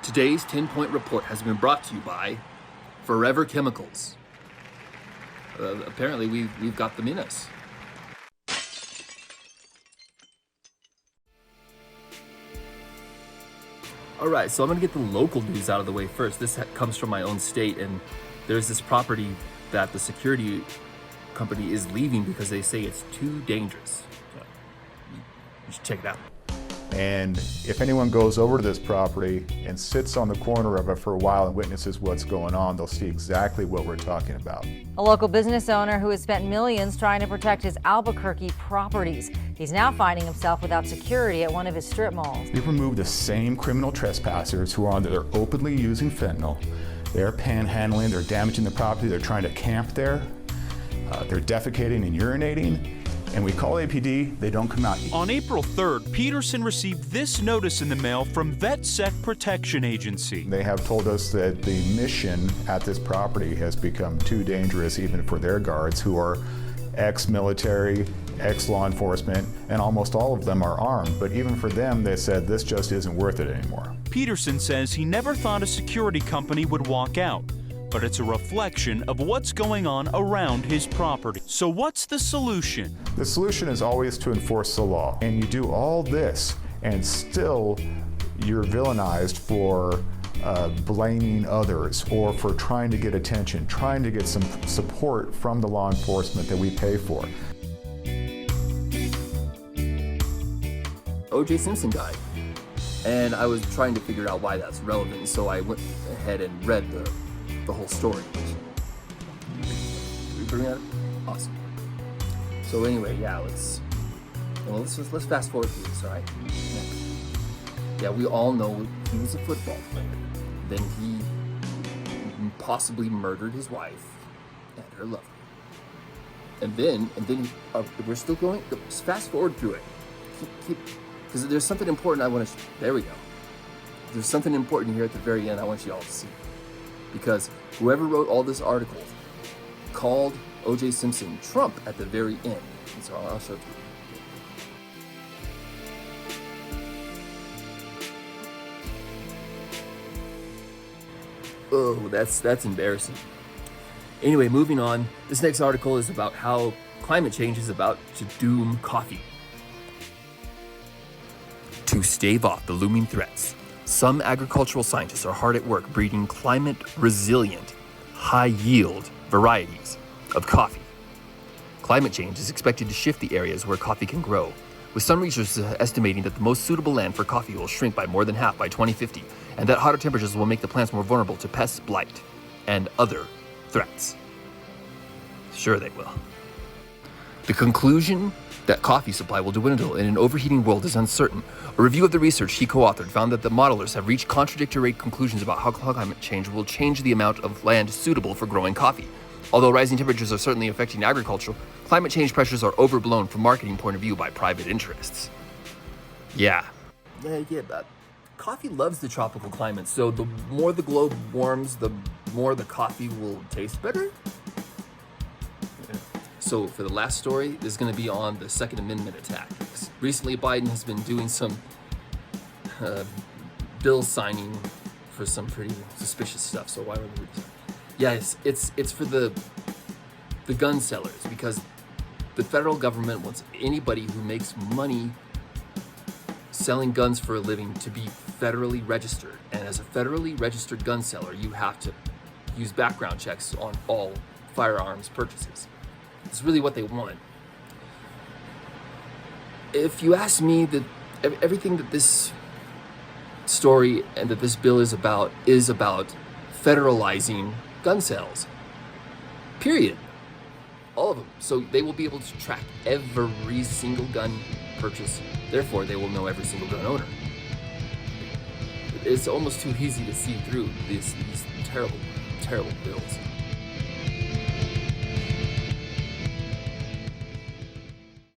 Today's 10-point report has been brought to you by Forever Chemicals. Apparently we've got them in us. All right, so I'm gonna get the local news out of the way first. This comes from my own state, and there's this property that the security company is leaving because they say it's too dangerous. So you should check it out. And if anyone goes over to this property and sits on the corner of it for a while and witnesses what's going on, they'll see exactly what we're talking about. A local business owner who has spent millions trying to protect his Albuquerque properties. He's now finding himself without security at one of his strip malls. We've removed the same criminal trespassers who are on there openly using fentanyl. They're panhandling, they're damaging the property, they're trying to camp there. They're defecating and urinating. And we call APD, they don't come out. On April 3rd, Peterson received this notice in the mail from VetSec Protection Agency. They have told us that the mission at this property has become too dangerous even for their guards, who are ex-military, ex-law enforcement, and almost all of them are armed. But even for them, they said this just isn't worth it anymore. Peterson says he never thought a security company would walk out, but it's a reflection of what's going on around his property. So what's the solution? The solution is always to enforce the law. And you do all this, and still you're villainized for blaming others or for trying to get attention, trying to get some support from the law enforcement that we pay for. O.J. Simpson died, and I was trying to figure out why that's relevant, so I went ahead and read the whole story. We bring that up? Awesome. So anyway, yeah, let's fast forward through this, all right? Yeah, we all know he was a football player. Then he possibly murdered his wife and her lover. And then we're still going. Just fast forward through it. Keep, because there's something important I want to. There we go. There's something important here at the very end I want you all to see. Because whoever wrote all this article called O.J. Simpson Trump at the very end. And so I'll show it to you. Oh, that's embarrassing. Anyway, moving on. This next article is about how climate change is about to doom coffee. To stave off the looming threats, some agricultural scientists are hard at work breeding climate-resilient, high-yield varieties of coffee. Climate change is expected to shift the areas where coffee can grow, with some researchers estimating that the most suitable land for coffee will shrink by more than half by 2050, and that hotter temperatures will make the plants more vulnerable to pest blight and other threats. Sure they will. The conclusion that coffee supply will dwindle in an overheating world is uncertain. A review of the research he co-authored found that the modelers have reached contradictory conclusions about how climate change will change the amount of land suitable for growing coffee. Although rising temperatures are certainly affecting agriculture, climate change pressures are overblown from a marketing point of view by private interests. Yeah, but coffee loves the tropical climate, so the more the globe warms, the more the coffee will taste better. So for the last story, this is going to be on the Second Amendment attack. Recently, Biden has been doing some bill signing for some pretty suspicious stuff. So why would we? Yes, it's for the gun sellers, because the federal government wants anybody who makes money selling guns for a living to be federally registered. And as a federally registered gun seller, you have to use background checks on all firearms purchases. It's really what they want. If you ask me, that everything that this story and that this bill is about federalizing gun sales. Period. All of them. So they will be able to track every single gun purchase. Therefore, they will know every single gun owner. It's almost too easy to see through these terrible, terrible bills.